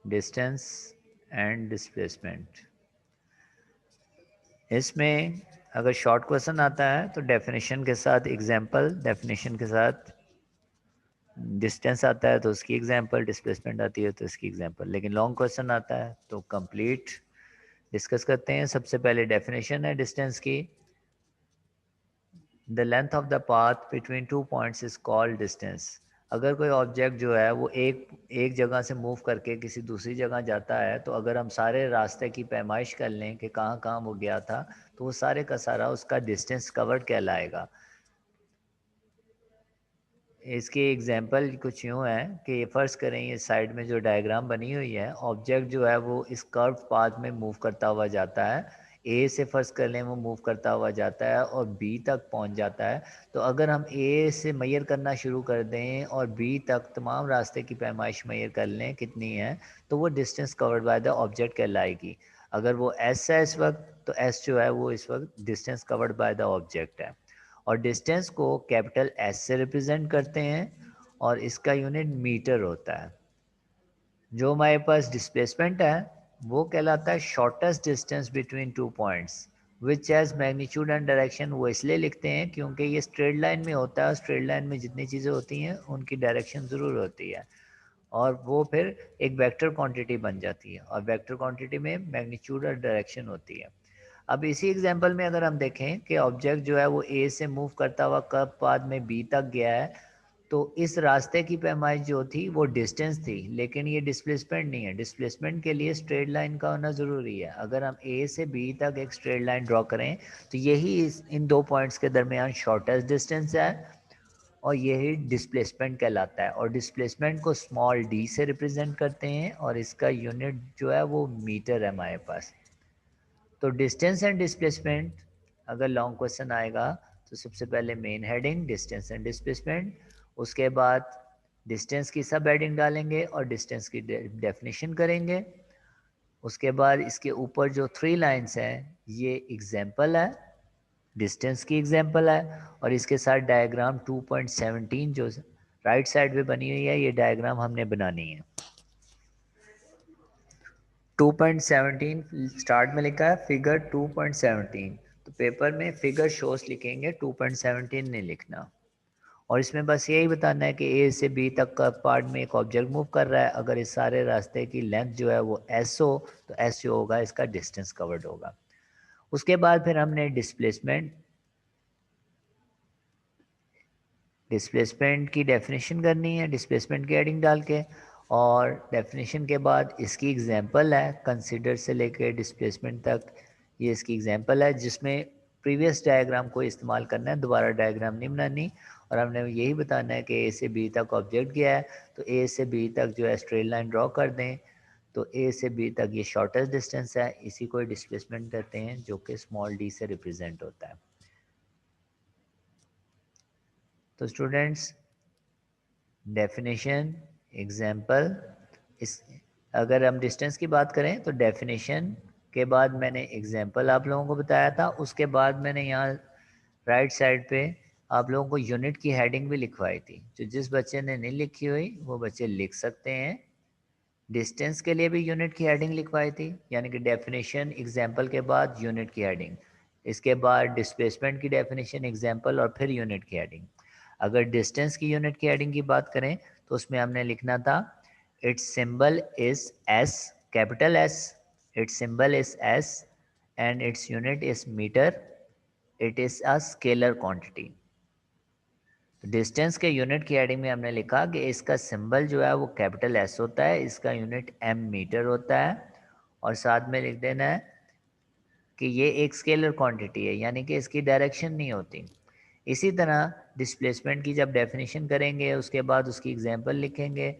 Distance and displacement. इसमें अगर short question आता है तो डेफिनेशन के साथ एग्जांपल, डेफिनेशन के साथ डिस्टेंस आता है तो उसकी एग्जांपल, डिस्प्लेसमेंट आती है तो इसकी एग्जांपल। लेकिन लॉन्ग क्वेश्चन आता है तो कंप्लीट डिस्कस करते हैं। सबसे पहले डेफिनेशन है डिस्टेंस की। The length of the path between two points is called distance. अगर कोई ऑब्जेक्ट जो है वो एक जगह से मूव करके किसी दूसरी जगह जाता है, तो अगर हम सारे रास्ते की पैमाइश कर लें कि कहाँ कहाँ वो गया था, तो वो सारे का सारा उसका डिस्टेंस कवर्ड कहलाएगा। इसकी एग्जांपल कुछ यूँ है कि फ़र्ज़ करें ये साइड में जो डायग्राम बनी हुई है, ऑब्जेक्ट जो है वो इस कर्व पाथ में मूव करता हुआ जाता है। ए से फ़र्ज़ कर लें वो मूव करता हुआ जाता है और बी तक पहुंच जाता है। तो अगर हम ए से मेजर करना शुरू कर दें और बी तक तमाम रास्ते की पैमाइश मेजर कर लें कितनी है, तो वो distance covered by the object कहलाएगी। अगर वो एस है इस वक्त, तो एस जो है वो इस वक्त distance covered by the object है। और डिस्टेंस को कैपिटल एस से रिप्रेजेंट करते हैं और इसका यूनिट मीटर होता है। जो हमारे पास डिस्प्लेसमेंट है वो कहलाता है shortest distance between two points which has magnitude and direction. वो इसलिए लिखते हैं क्योंकि ये स्ट्रेट लाइन में होता है। स्ट्रेट लाइन में जितनी चीज़ें होती हैं उनकी डायरेक्शन ज़रूर होती है और वो फिर एक वेक्टर क्वांटिटी बन जाती है और वेक्टर क्वांटिटी में मैग्नीट्यूड और डायरेक्शन होती है। अब इसी एग्जांपल में अगर हम देखें कि ऑब्जेक्ट जो है वो ए से मूव करता हुआ कब बाद में बी तक गया है, तो इस रास्ते की पैमाइश जो थी वो डिस्टेंस थी, लेकिन ये डिस्प्लेसमेंट नहीं है। डिस्प्लेसमेंट के लिए स्ट्रेट लाइन का होना ज़रूरी है। अगर हम ए से बी तक एक स्ट्रेट लाइन ड्रॉ करें तो यही इन दो पॉइंट्स के दरमियान शॉर्टेस्ट डिस्टेंस है और यही डिस्प्लेसमेंट कहलाता है। और डिस्प्लेसमेंट को स्मॉल डी से रिप्रेजेंट करते हैं और इसका यूनिट जो है वो मीटर है हमारे पास। तो डिस्टेंस एंड डिस्प्लेसमेंट अगर लॉन्ग क्वेश्चन आएगा तो सबसे पहले main heading distance and displacement, उसके बाद डिस्टेंस की सब हेडिंग डालेंगे और डिस्टेंस की डेफिनेशन करेंगे। उसके बाद इसके ऊपर जो 3 लाइंस हैं ये एग्जांपल है, डिस्टेंस की एग्जांपल है और इसके साथ डायग्राम 2.17 जो राइट साइड पे बनी हुई है ये डायग्राम हमने बनानी है। 2.17 स्टार्ट में लिखा है फिगर 2.17, तो पेपर में फिगर शोस लिखेंगे, 2.17 नहीं लिखना। और इसमें बस यही बताना है कि ए से बी तक का पार्ट में एक ऑब्जेक्ट मूव कर रहा है। अगर इस सारे रास्ते की लेंथ जो है वो एस हो तो एस जो होगा इसका डिस्टेंस कवर्ड होगा। उसके बाद फिर हमने डिस्प्लेसमेंट की डेफिनेशन करनी है, डिस्प्लेसमेंट की हेडिंग डाल के। और डेफिनेशन के बाद इसकी एग्जांपल है, कंसीडर से लेकर डिस्प्लेसमेंट तक ये इसकी एग्जांपल है, जिसमें प्रीवियस डायग्राम को इस्तेमाल करना है, दोबारा डायग्राम नहीं बनानी। और हमने यही बताना है कि ए से बी तक ऑब्जेक्ट गया है तो ए से बी तक जो है स्ट्रेट लाइन ड्रॉ कर दें। तो ए से बी तक ये शॉर्टेस्ट डिस्टेंस है, इसी को डिस्प्लेसमेंट कहते हैं जो कि स्मॉल डी से रिप्रेजेंट होता है। तो स्टूडेंट्स डेफिनेशन, एग्जाम्पल, इस अगर हम डिस्टेंस की बात करें तो डेफिनेशन के बाद मैंने एग्जाम्पल आप लोगों को बताया था। उसके बाद मैंने यहाँ राइट साइड पे आप लोगों को यूनिट की हेडिंग भी लिखवाई थी। जो जिस बच्चे ने नहीं लिखी हुई वो बच्चे लिख सकते हैं। डिस्टेंस के लिए भी यूनिट की हेडिंग लिखवाई थी, यानी कि डेफिनेशन एग्जाम्पल के बाद यूनिट की हेडिंग, इसके बाद डिस्प्लेसमेंट की डेफिनेशन एग्जाम्पल और फिर यूनिट की हेडिंग। अगर डिस्टेंस की यूनिट की हेडिंग की बात करें तो उसमें हमने लिखना था its symbol is S, capital S, its symbol is S and its unit is metre, it is a scalar quantity. Distance के यूनिट की हेडिंग में हमने लिखा कि इसका सिंबल जो है वो कैपिटल एस होता है, इसका यूनिट एम मीटर होता है और साथ में लिख देना है कि ये एक स्केलर क्वांटिटी है, यानी कि इसकी डायरेक्शन नहीं होती। इसी तरह डिस्प्लेसमेंट की जब डेफिनेशन करेंगे उसके बाद उसकी एग्जांपल लिखेंगे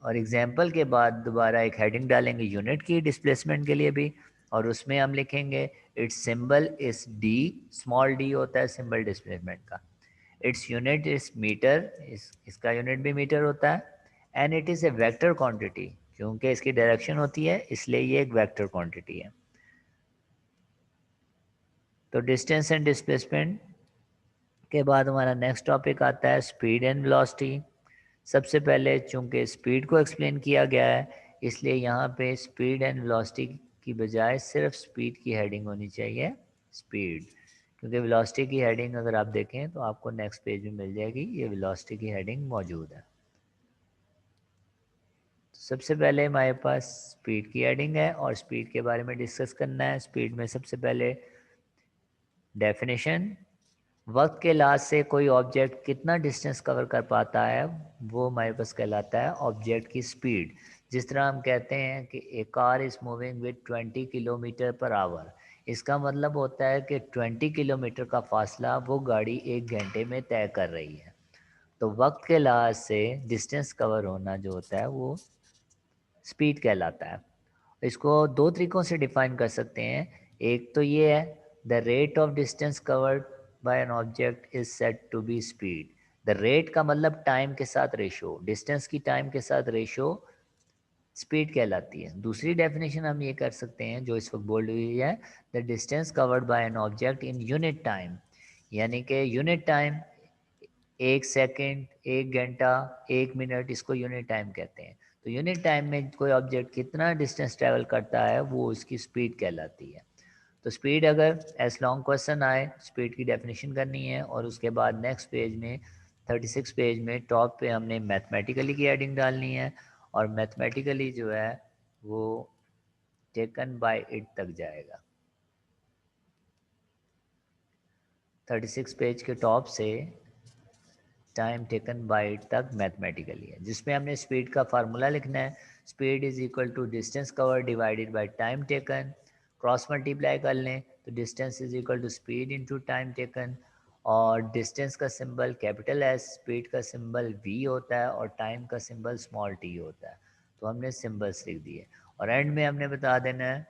और एग्जांपल के बाद दोबारा एक हेडिंग डालेंगे यूनिट की डिस्प्लेसमेंट के लिए भी, और उसमें हम लिखेंगे it's symbol is D, small D होता है सिंबल डिस्प्लेसमेंट का। इट्स यूनिट इज मीटर, इसका यूनिट भी मीटर होता है। And it is a vector quantity, क्योंकि इसकी डायरेक्शन होती है इसलिए ये एक वेक्टर क्वांटिटी है। तो डिस्टेंस एंड डिस्प्लेसमेंट के बाद हमारा नेक्स्ट टॉपिक आता है स्पीड एंड वेलोसिटी। सबसे पहले चूंकि स्पीड को एक्सप्लेन किया गया है इसलिए यहाँ पे स्पीड एंड वेलोसिटी की बजाय सिर्फ स्पीड की हेडिंग होनी चाहिए, स्पीड, क्योंकि वेलोसिटी की हेडिंग अगर आप देखें तो आपको नेक्स्ट पेज में मिल जाएगी, ये वेलोसिटी की हेडिंग मौजूद है। तो सबसे पहले हमारे पास स्पीड की हेडिंग है और स्पीड के बारे में डिस्कस करना है। स्पीड में सबसे पहले डेफिनेशन, वक्त के लिहाज से कोई ऑब्जेक्ट कितना डिस्टेंस कवर कर पाता है वो हमारे पास कहलाता है ऑब्जेक्ट की स्पीड। जिस तरह हम कहते हैं कि a car is moving with 20 kilometre per hour, इसका मतलब होता है कि 20 किलोमीटर का फासला वो गाड़ी 1 घंटे में तय कर रही है। तो वक्त के लिहाज से डिस्टेंस कवर होना जो होता है वो स्पीड कहलाता है। इसको दो तरीक़ों से डिफ़ाइन कर सकते हैं। एक तो ये है, the rate of distance covered by an object is said to be speed. The rate का मतलब टाइम के साथ रेशो, डिस्टेंस की टाइम के साथ रेशो स्पीड कहलाती है। दूसरी डेफिनेशन हम ये कर सकते हैं जो इस वक्त बोल्ड हुई है, the distance covered by an object in unit time, यानी कि यूनिट टाइम 1 सेकेंड, 1 घंटा, 1 मिनट, इसको यूनिट टाइम कहते हैं। तो यूनिट टाइम में कोई ऑब्जेक्ट कितना डिस्टेंस ट्रैवल करता है वो उसकी स्पीड कहलाती है। तो स्पीड, अगर एस लॉन्ग क्वेश्चन आए स्पीड की डेफिनेशन करनी है और उसके बाद नेक्स्ट पेज में 36 पेज में टॉप पे हमने मैथमेटिकली की हेडिंग डालनी है और मैथमेटिकली जो है वो टेकन बाय इट तक जाएगा। 36 पेज के टॉप से टाइम टेकन बाय इट तक मैथमेटिकली है, जिसमें हमने स्पीड का फार्मूला लिखना है। Speed is equal to distance cover divided by time taken, cross multiply कर लें तो distance is equal to speed into time taken. और डिस्टेंस का सिंबल कैपिटल एस, स्पीड का सिंबल वी होता है और टाइम का सिंबल स्मॉल टी होता है। तो हमने सिंबल्स लिख दिए और एंड में हमने बता देना है,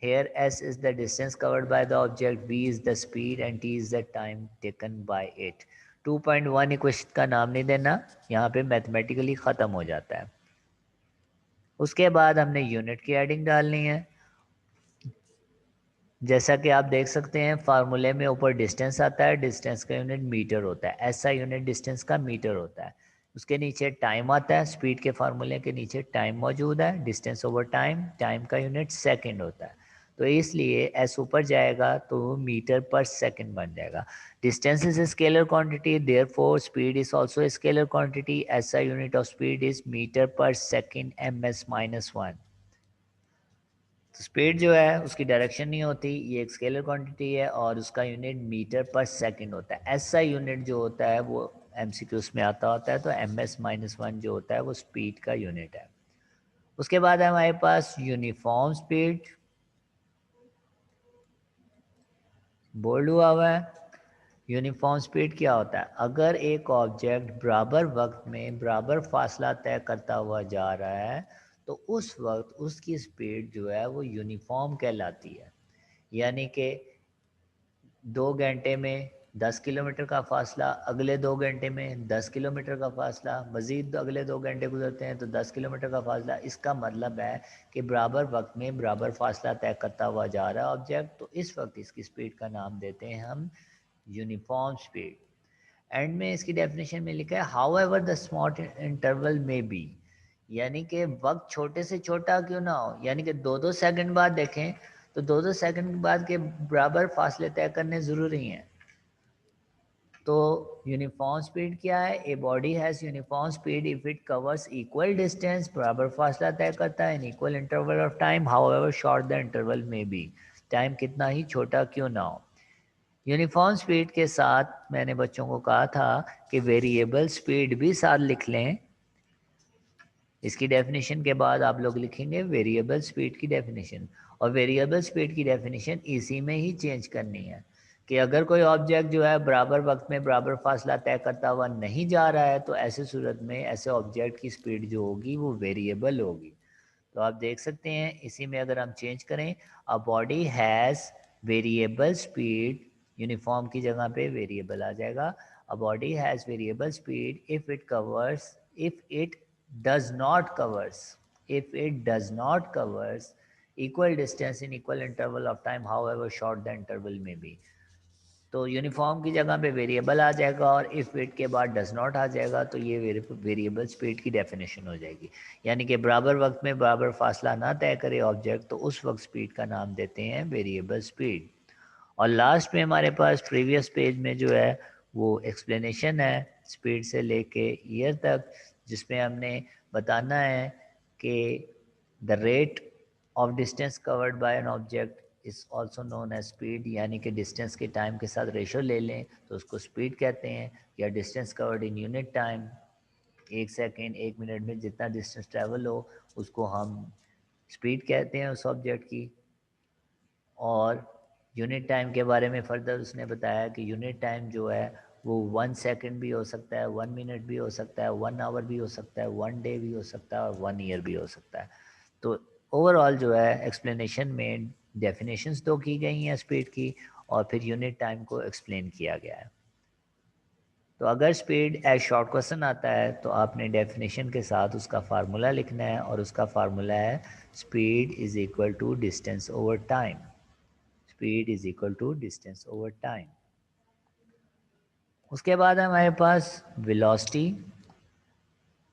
here s is the distance covered by the object, v is the speed and t is the time taken by it। 2.1 equation का नाम नहीं देना, यहाँ पे मैथमेटिकली ख़त्म हो जाता है। उसके बाद हमने यूनिट की एडिंग डालनी है। जैसा कि आप देख सकते हैं फार्मूले में ऊपर डिस्टेंस आता है, डिस्टेंस का यूनिट मीटर होता है, ऐसा यूनिट डिस्टेंस का मीटर होता है। उसके नीचे टाइम आता है, स्पीड के फार्मूले के नीचे टाइम मौजूद है, डिस्टेंस ओवर टाइम, टाइम का यूनिट सेकंड होता है। तो इसलिए एस ऊपर जाएगा तो मीटर पर सेकंड बन जाएगा। Distance is a scalar quantity, therefore speed is also a scalar quantity, ऐसा unit of speed is metre per second ms-1। तो स्पीड जो है उसकी डायरेक्शन नहीं होती, ये एक स्केलर क्वांटिटी है और उसका यूनिट मीटर पर सेकंड होता है। ऐसा यूनिट जो होता है वो एमसीक्यूज में आता होता है। तो ms-1 जो होता है वो स्पीड का यूनिट है। उसके बाद है हमारे पास यूनिफॉर्म स्पीड, बोल्ड हुआ है। यूनिफॉर्म स्पीड क्या होता है, अगर एक ऑब्जेक्ट बराबर वक्त में बराबर फासला तय करता हुआ जा रहा है तो उस वक्त उसकी स्पीड जो है वो यूनिफॉर्म कहलाती है। यानी कि 2 घंटे में 10 किलोमीटर का फासला, अगले 2 घंटे में 10 किलोमीटर का फासला, मज़ीद अगले 2 घंटे गुजरते हैं तो 10 किलोमीटर का फासला। इसका मतलब है कि बराबर वक्त में बराबर फासला तय करता हुआ जा रहा है ऑब्जेक्ट, तो इस वक्त इसकी स्पीड का नाम देते हैं हम यूनिफॉर्म स्पीड। एंड में इसकी डेफिनेशन में लिखा है how ever the small interval में बी, यानी कि वक्त छोटे से छोटा क्यों ना हो, यानी कि 2-2 सेकंड बाद देखें तो 2-2 सेकंड बाद के बराबर फासले तय करने ज़रूरी हैं। तो यूनिफॉर्म स्पीड क्या है, a body has uniform speed if it covers equal distance, बराबर फासला तय करता है in equal interval of time how ever short the interval में बी, टाइम कितना ही छोटा क्यों ना हो। यूनिफॉर्म स्पीड के साथ मैंने बच्चों को कहा था कि वेरिएबल स्पीड भी साथ लिख लें। इसकी डेफिनेशन के बाद आप लोग लिखेंगे वेरिएबल स्पीड की डेफिनेशन, और वेरिएबल स्पीड की डेफिनेशन इसी में ही चेंज करनी है कि अगर कोई ऑब्जेक्ट जो है बराबर वक्त में बराबर फासला तय करता हुआ नहीं जा रहा है तो ऐसे सूरत में ऐसे ऑब्जेक्ट की स्पीड जो होगी वो वेरिएबल होगी। तो आप देख सकते हैं इसी में अगर हम चेंज करें, a body has variable speed, uniform की जगह पे वेरिएबल आ जाएगा। A body has variable speed if it covers, if it does not covers, if it does not covers equal distance in equal interval of time however short the interval may be। तो uniform की जगह पे variable आ जाएगा और if wait के बाद does not आ जाएगा तो ये वेरिएबल स्पीड की डेफिनेशन हो जाएगी। यानी कि बराबर वक्त में बराबर फासला ना तय करे ऑब्जेक्ट, तो उस वक्त स्पीड का नाम देते हैं वेरिएबल स्पीड। और लास्ट में हमारे पास प्रीवियस पेज में जो है वो एक्सप्लेनेशन है स्पीड से लेके ईयर तक, जिसमें हमने बताना है कि the rate of distance covered by an object is also known as speed, यानी कि डिस्टेंस के टाइम के साथ रेशो ले लें तो उसको स्पीड कहते हैं, या distance covered in unit time, 1 second 1 minute में जितना डिस्टेंस ट्रैवल हो उसको हम स्पीड कहते हैं उस ऑब्जेक्ट की। और यूनिट टाइम के बारे में फर्दर उसने बताया कि यूनिट टाइम जो है वो 1 सेकेंड भी हो सकता है, 1 मिनट भी हो सकता है, 1 आवर भी हो सकता है, 1 डे भी हो सकता है और 1 ईयर भी हो सकता है। तो ओवरऑल जो है एक्सप्लेनेशन में डेफिनेशंस तो की गई हैं स्पीड की, और फिर यूनिट टाइम को एक्सप्लेन किया गया है। तो अगर स्पीड एज शॉर्ट क्वेश्चन आता है तो आपने डेफिनेशन के साथ उसका फार्मूला लिखना है, और उसका फार्मूला है speed is equal to distance over time. Speed is equal to distance over time. उसके बाद हमारे पास वेलोसिटी।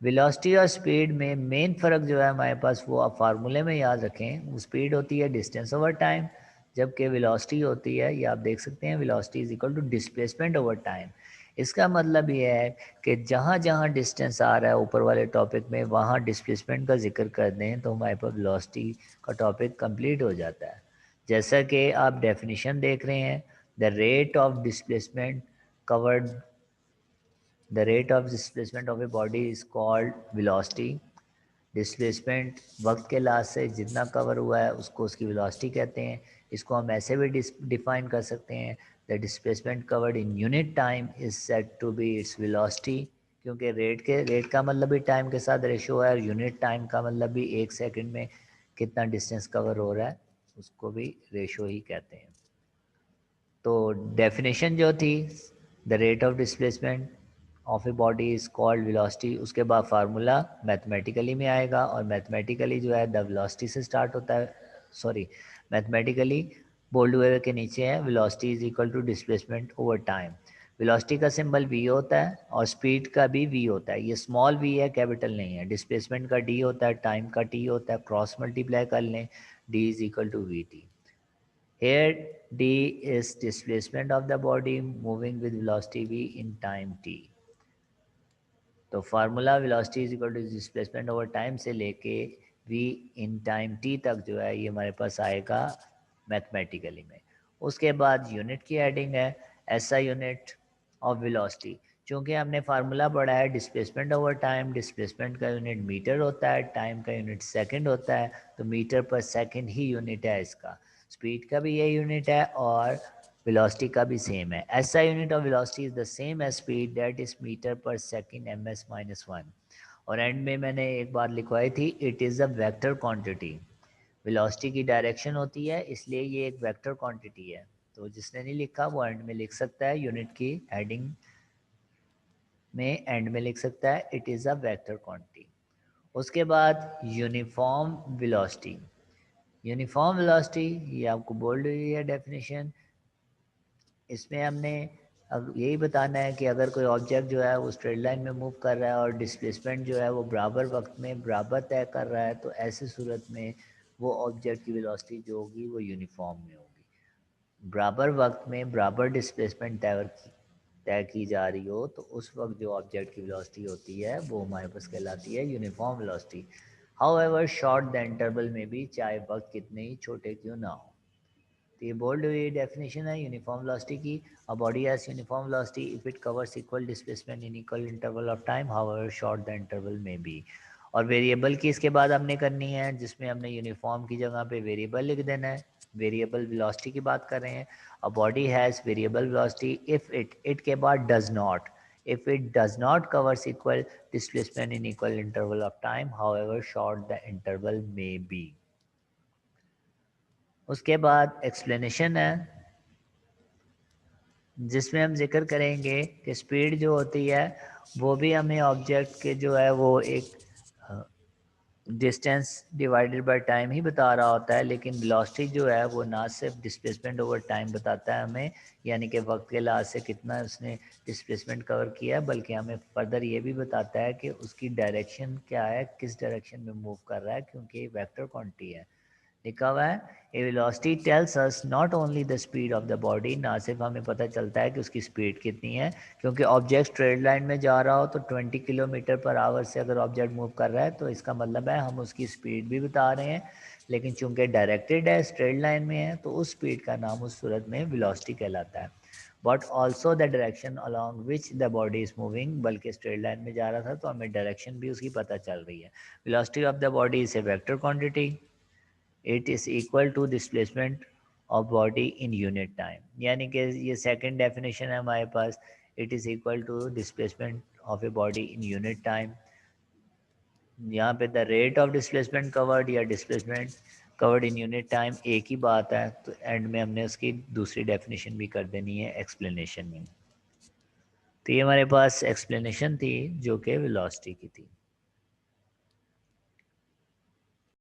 वेलोसिटी और स्पीड में मेन फ़र्क जो है हमारे पास वो आप फार्मूले में याद रखें। स्पीड होती है डिस्टेंस ओवर टाइम, जबकि वेलोसिटी होती है, ये आप देख सकते हैं, velocity is equal to displacement over time. इसका मतलब ये है कि जहाँ जहाँ डिस्टेंस आ रहा है ऊपर वाले टॉपिक में वहाँ डिस्प्लेसमेंट का जिक्र कर दें तो हमारे पास वेलोसिटी का टॉपिक कंप्लीट हो जाता है। जैसा कि आप डेफिनेशन देख रहे हैं, the rate of displacement covered, the rate of displacement of a body is called velocity. Displacement वक्त के लास्ट से जितना कवर हुआ है उसको उसकी वेलोसिटी कहते हैं। इसको हम ऐसे भी डिफाइन कर सकते हैं, the displacement covered in unit time is said to be its velocity, क्योंकि रेट का मतलब भी टाइम के साथ रेशो है, और यूनिट टाइम का मतलब भी 1 सेकंड में कितना डिस्टेंस कवर हो रहा है उसको भी रेशो ही कहते हैं। तो डेफिनेशन जो थी, the rate of displacement of a body is called velocity, उसके बाद फार्मूला मैथमेटिकली में आएगा, और मैथमेटिकली जो है द वेलोसिटी से स्टार्ट होता है, सॉरी मैथमेटिकली बोल्ड हुए के नीचे है velocity is equal to displacement over time. Velocity का सिंबल वी होता है और स्पीड का भी वी होता है, ये स्मॉल वी है कैपिटल नहीं है। डिस्प्लेसमेंट का डी होता है, टाइम का टी होता है, क्रॉस मल्टीप्लाई कर लें, D is equal to V T. Here d is displacement of the body moving with velocity v in time t। तो formula velocity is equal to displacement over time से लेके v in time t तक जो है ये हमारे पास आएगा mathematically में। उसके बाद यूनिट की हेडिंग है ऐसा यूनिट ऑफ वेलोसिटी। चूँकि हमने फार्मूला पढ़ा है डिस्प्लेसमेंट ओवर टाइम, डिस्प्लेसमेंट का यूनिट मीटर होता है, टाइम का यूनिट सेकंड होता है, तो मीटर पर सेकंड ही यूनिट है इसका। स्पीड का भी ये यूनिट है और वेलोसिटी का भी सेम है। ऐसा unit of velocity is the same as speed, that is metre per second ms-1। और एंड में मैंने एक बात लिखवाई थी, it is a vector quantity. Velocity की डायरेक्शन होती है इसलिए ये एक वेक्टर क्वांटिटी है। तो जिसने नहीं लिखा वो एंड में लिख सकता है, यूनिट की हेडिंग में एंड में लिख सकता है it is a vector quantity. उसके बाद यूनिफॉर्म वेलोसिटी। यूनिफॉर्म वेलोसिटी ये आपको बोल्ड हुई है डेफिनेशन। इसमें हमने अब यही बताना है कि अगर कोई ऑब्जेक्ट जो है वो स्ट्रेट लाइन में मूव कर रहा है और डिस्प्लेसमेंट जो है वो बराबर वक्त में बराबर तय कर रहा है, तो ऐसी सूरत में वो ऑब्जेक्ट की वेलोसिटी जो होगी वो यूनिफॉर्म में होगी। बराबर वक्त में बराबर डिस्प्लेसमेंट तय की जा रही हो तो उस वक्त जो ऑब्जेक्ट की वेलोसिटी होती है वो हमारे पास कहलाती है uniform velocity. However short the interval में भी, चाहे वक्त कितने ही छोटे क्यों ना हो। तो ये बोल्ड हुई डेफिनेशन है यूनिफॉर्म वेलोसिटी की। A body has uniform velocity if it covers equal displacement in equal interval of time however short the interval में बी। और वेरिएबल की इसके बाद हमने करनी है, जिसमें हमने यूनिफॉर्म की जगह पे वेरिएबल लिख देना है। वेरिएबल वेलोसिटी की बात कर रहे हैं। A body has variable velocity if it के बाद does not, if it does not covers equal displacement in equal interval of time however short the interval may be। उसके बाद एक्सप्लेनेशन है जिसमें हम जिक्र करेंगे कि स्पीड जो होती है वो भी हमें ऑब्जेक्ट के जो है वो एक डिस्टेंस डिवाइडेड बाय टाइम ही बता रहा होता है, लेकिन वेलोसिटी जो है वो ना सिर्फ डिस्प्लेसमेंट ओवर टाइम बताता है हमें, यानी कि वक्त के लिहाज से कितना उसने डिस्प्लेसमेंट कवर किया है, बल्कि हमें फर्दर ये भी बताता है कि उसकी डायरेक्शन क्या है, किस डायरेक्शन में मूव कर रहा है, क्योंकि वेक्टर क्वांटिटी है। लिखा हुआ है a velocity tells us not only the speed of the body, ना सिर्फ हमें पता चलता है कि उसकी स्पीड कितनी है, क्योंकि ऑब्जेक्ट स्ट्रेट लाइन में जा रहा हो तो 20 किलोमीटर पर आवर से अगर ऑब्जेक्ट मूव कर रहा है तो इसका मतलब है हम उसकी स्पीड भी बता रहे हैं, लेकिन चूंकि डायरेक्टेड है, स्ट्रेट लाइन में है, तो उस स्पीड का नाम उस सूरत में वेलोसिटी कहलाता है। But also the direction along which the body is moving, बल्कि स्ट्रेट लाइन में जा रहा था तो हमें डायरेक्शन भी उसकी पता चल रही है। Velocity of the body is a vector quantity, it is equal to displacement of body in unit time, यानी कि ये सेकंड डेफिनेशन है हमारे पास, it is equal to displacement of a body in unit time. यहाँ पे the rate of displacement covered या displacement covered in unit time एक ही बात है, तो एंड में हमने उसकी दूसरी डेफिनेशन भी कर देनी है एक्सप्लेनेशन में। तो ये हमारे पास एक्सप्लेनेशन थी जो कि वेलोसिटी की थी।